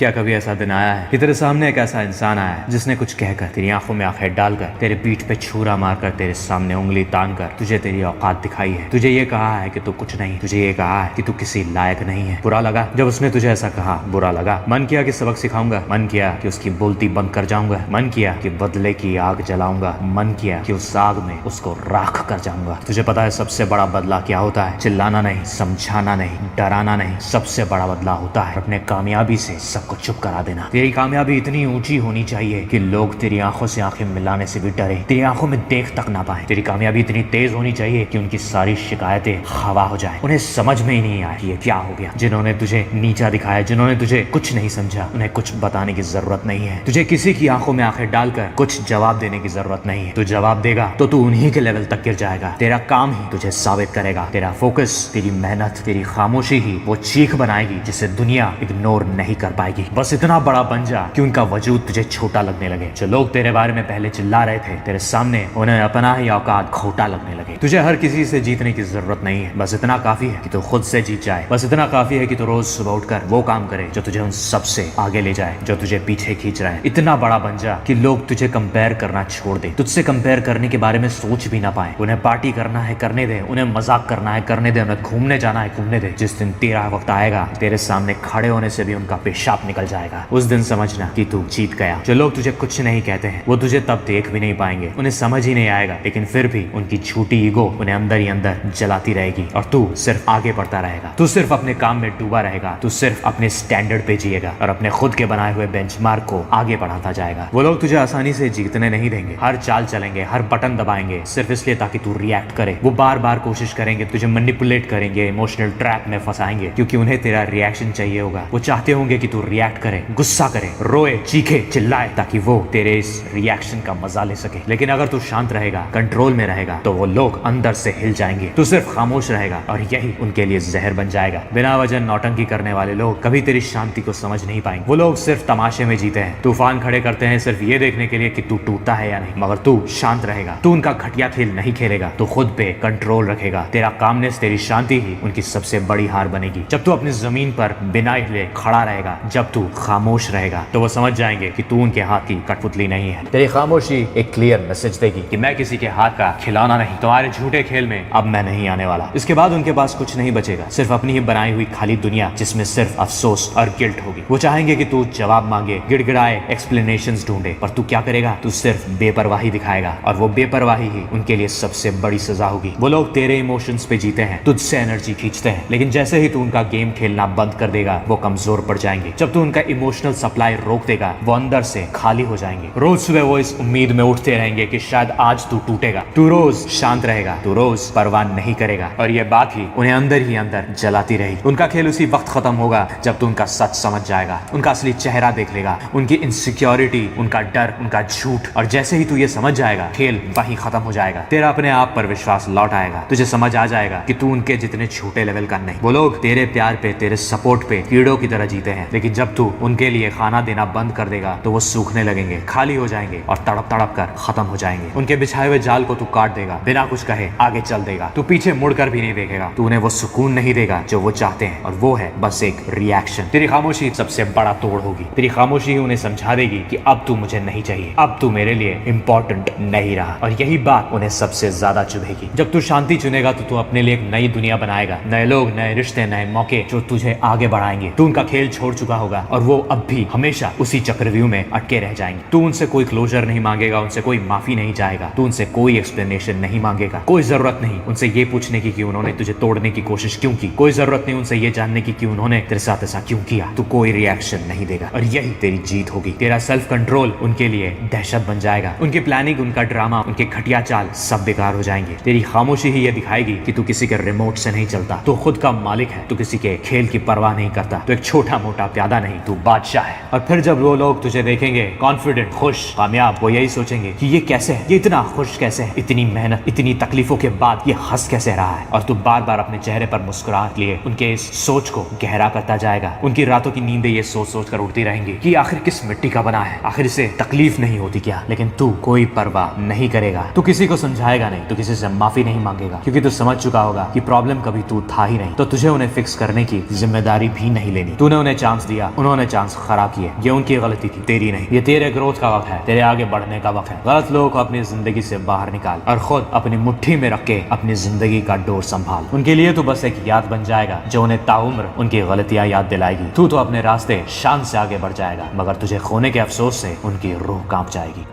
क्या कभी ऐसा दिन आया है कि तेरे सामने एक ऐसा इंसान आया है जिसने कुछ कहकर, तेरी आंखों में आंखें डालकर, तेरे पीठ पे छुरा मारकर, तेरे सामने उंगली तान कर तुझे तेरी औकात दिखाई है, तुझे ये कहा है कि तू कुछ नहीं, तुझे ये कहा है कि तू किसी लायक नहीं है। बुरा लगा जब उसने तुझे ऐसा कहा? बुरा लगा। मन किया कि सबक सिखाऊंगा, मन किया कि उसकी बोलती बंद कर जाऊंगा, मन किया कि बदले की आग जलाऊंगा, मन किया कि उस आग में उसको राख कर जाऊंगा। तुझे पता है सबसे बड़ा बदला क्या होता है? चिल्लाना नहीं, समझाना नहीं, डराना नहीं। सबसे बड़ा बदला होता है अपने कामयाबी से सबको चुप करा देना। तेरी कामयाबी इतनी ऊंची होनी चाहिए कि लोग तेरी आंखों से आंखें मिलाने से भी डरे, तेरी आंखों में देख तक ना पाए। तेरी कामयाबी इतनी तेज होनी चाहिए कि उनकी सारी शिकायतें हवा हो जाए, उन्हें समझ में ही नहीं आए कि ये क्या हो गया। जिन्होंने तुझे नीचा दिखाया, जिन्होंने तुझे कुछ नहीं समझा, उन्हें कुछ बताने की जरूरत नहीं है। तुझे किसी की आंखों में आंखें डालकर कुछ जवाब देने की जरूरत नहीं है। तू जवाब देगा तो तू उन्हीं के लेवल तक गिर जाएगा। तेरा काम ही तुझे साबित करेगा, तेरा फोकस, तेरी मेहनत, तेरी खामोशी ही वो चीख बनाएगी जिसे दुनिया इग्नोर नहीं कर पाएगी। बस इतना बड़ा बन जा कि उनका वजूद तुझे छोटा लगने लगे। जो लोग तेरे बारे में पहले चिल्ला रहे थे, तेरे सामने उन्हें अपना ही औकात खोटा लगने लगे। तुझे हर किसी से जीतने की जरूरत नहीं है। बस इतना काफी है कि तू खुद से जीत जाए। बस इतना काफी है कि तू रोज सुबह उठकर वो काम करे जो तुझे उन सबसे आगे ले जाए, जो तुझे पीछे खींच रहा है। इतना बड़ा बन जा कि लोग तुझे कंपेयर करना छोड़ दे, तुझसे कंपेयर करने के बारे में सोच भी ना पाए। उन्हें पार्टी करना है करने दे, उन्हें मजाक करना है करने दे, उन्हें घूमने जाना है घूमने दे। जिस दिन तेरा वक्त आएगा, तेरे सामने खड़े होने से भी उनका पेशाब निकल जाएगा। उस दिन समझना कि तू जीत गया। जो लोग तुझे कुछ नहीं कहते हैं वो तुझे तब देख भी नहीं पाएंगे, उन्हें समझ ही नहीं आएगा, लेकिन फिर भी उनकी झूठी ईगो उन्हें अंदर ही अंदर जलाती रहेगी और तू सिर्फ आगे बढ़ता रहेगा। तू सिर्फ अपने काम में डूबा रहेगा, तू सिर्फ अपने स्टैंडर्ड पे जिएगा और अपने खुद के बनाए हुए बेंचमार्क को आगे बढ़ाता जाएगा। वो लोग तुझे आसानी से जीतने नहीं देंगे, हर चाल चलेंगे, हर बटन दबाएंगे सिर्फ इसलिए ताकि तू रिएक्ट करे। वो बार बार कोशिश करेंगे, तुझे मैनिपुलेट करेंगे, इमोशनल ट्रैप में फंसाएंगे, क्योंकि उन्हें तेरा रिएक्शन चाहिए होगा। वो चाहते होंगे कि तू रिएक्ट करे, गुस्सा करे, रोए, चीखे, चिल्लाए, ताकि वो तेरे इस रिएक्शन का मजा ले सके। लेकिन अगर तू शांत रहेगा, कंट्रोल में रहेगा, तो वो लोग अंदर से हिल जाएंगे। तू सिर्फ खामोश रहेगा और यही उनके लिए जहर बन जाएगा। बिना वजह नौटंकी करने वाले लोग कभी तेरी शांति को समझ नहीं पाएंगे। वो लोग सिर्फ तमाशे में जीते हैं, तूफान खड़े करते हैं सिर्फ ये देखने के लिए कि तू टूटता है या नहीं। मगर तू शांत रहेगा, तू उनका घटिया खेल नहीं खेलेगा, तू खुद पे कंट्रोल रखेगा। तेरा कामनेस, तेरी शांति ही उनकी सबसे बड़ी हार बनेगी। जब तू अपनी जमीन पर बिना हिले खड़ा रहेगा, जब तू खामोश रहेगा, तो वो समझ जाएंगे कि तू उनके हाथ की कठपुतली नहीं है। तेरी खामोशी एक क्लियर मैसेज देगी कि मैं किसी के हाथ का खिलौना नहीं, तुम्हारे झूठे खेल में अब मैं नहीं आने वाला। इसके बाद उनके पास कुछ नहीं बचेगा, सिर्फ अपनी ही बनाई हुई खाली दुनिया जिसमें सिर्फ अफसोस और गिल्ट होगी। वो चाहेंगे कि तू जवाब मांगे, गिड़गिड़ाए, एक्सप्लेनेशंस ढूंढे, पर तू क्या करेगा? तू सिर्फ बेपरवाही दिखाएगा और वो बेपरवाही ही उनके लिए सबसे बड़ी सजा होगी। वो लोग तेरे इमोशंस पे जीते हैं, तुझसे एनर्जी खींचते हैं, लेकिन जैसे ही तू उनका गेम खेलना बंद कर देगा, वो कमजोर पड़ जाएंगे। जब तू उनका इमोशनल सप्लाई रोक देगा, वो अंदर से खाली हो जाएंगे। रोज सुबह वो इस उम्मीद में उठते रहेंगे कि शायद आज तू टूटेगा। तू रोज शांत रहेगा, तू रोज परवाह नहीं करेगा, और ये बात ही उन्हें अंदर ही अंदर जलाती रहेगी। उनका खेल उसी वक्त खत्म होगा जब तू उनका सच समझ जाएगा, उनका असली चेहरा देख लेगा, उनकी इनसिक्योरिटी, उनका डर, उनका झूठ। और जैसे ही तू ये समझ जाएगा, खेल वहीं खत्म हो जाएगा। तेरा अपने आप पर विश्वास लौट आएगा, तुझे समझ आ जाएगा कि तू उनके जितने छोटे लेवल का नहीं। वो लोग तेरे प्यार पे, तेरे सपोर्ट पे कीड़ों की तरह जीते हैं, लेकिन जब तू उनके लिए खाना देना बंद कर देगा, तो वो सूखने लगेंगे, खाली हो जाएंगे और तड़प तड़प कर खत्म हो जाएंगे। उनके बिछाए हुए जाल को तू काट देगा, बिना कुछ कहे आगे चल देगा। तू पीछे मुड़कर भी नहीं देखेगा, तू उन्हें वो सुकून नहीं देगा जो वो चाहते हैं, और वो है बस एक रिएक्शन। तेरी खामोशी सबसे बड़ा तोड़ होगी। तेरी खामोशी ही उन्हें समझा देगी कि अब तू मुझे नहीं चाहिए, अब तू मेरे लिए इंपॉर्टेंट नहीं रहा, और यही बात उन्हें सबसे ज्यादा चुभेगी। जब तू शांति चुनेगा तो तू अपने लिए एक नई दुनिया बनाएगा, नए लोग, नए रिश्ते, नए मौके जो तुझे आगे बढ़ाएंगे। तू उनका खेल छोड़ चुका होगा और वो अब भी हमेशा उसी चक्रव्यूह में अटके रह जाएंगे। तू उनसे कोई क्लोजर नहीं मांगेगा, उनसे कोई माफी नहीं चाहेगा, तू उनसे कोई एक्सप्लेनेशन नहीं मांगेगा। कोई जरूरत नहीं उनसे ये पूछने की कि उन्होंने तुझे तोड़ने की कोशिश क्यों की, कोई जरूरत नहीं उनसे ये जानने की कि उन्होंने तेरे साथ ऐसा क्यों किया। तू कोई रिएक्शन नहीं देगा, और यही तेरी जीत होगी। तेरा सेल्फ कंट्रोल उनके लिए दहशत बन जाएगा, उनकी प्लानिंग, उनका ड्रामा, उनके घटिया चाल सब बेकार हो जाएंगे। तेरी खामोशी ही ये दिखाएगी कि तू किसी के रिमोट से नहीं चलता, तू खुद का मालिक है, तू किसी के खेल की परवाह नहीं करता, तू एक छोटा मोटा प्यादा नहीं, तू बादशाह है। और फिर जब वो लोग तुझे देखेंगे कॉन्फिडेंट, खुश, कामयाब, वो यही सोचेंगे कि ये कैसे है, ये इतना खुश कैसे है, इतनी मेहनत, इतनी तकलीफों के बाद ये हंस कैसे रहा है। और तू बार बार अपने चेहरे पर मुस्कुराहट लिए उनके इस सोच को गहरा करता जाएगा। उनकी रातों की नींदें ये सोच सोच कर उठती रहेंगी कि आखिर किस मिट्टी का बना है, आखिर इसे तकलीफ नहीं होती क्या। लेकिन तू कोई परवाह नहीं करेगा, तू किसी को समझाएगा नहीं, तू किसी से माफी नहीं मांगेगा, क्योंकि तू समझ चुका होगा कि प्रॉब्लम कभी तू था ही नहीं, तो तुझे उन्हें फिक्स करने की जिम्मेदारी भी नहीं लेनी। तूने उन्हें चांस दिया, उन्होंने चांस खराब किए, ये उनकी गलती थी, तेरी नहीं। ये तेरे ग्रोथ का वक्त है, तेरे आगे बढ़ने का वक्त है। गलत लोगों को अपनी जिंदगी से बाहर निकाल और खुद अपनी मुट्ठी में रख के अपनी जिंदगी का डोर संभाल। उनके लिए तो बस एक याद बन जाएगा जो उन्हें ताउम्र उनकी गलतियां याद दिलाएगी। तू तो अपने रास्ते शान से आगे बढ़ जाएगा, मगर तुझे खोने के अफसोस से उनकी रूह कांप जाएगी।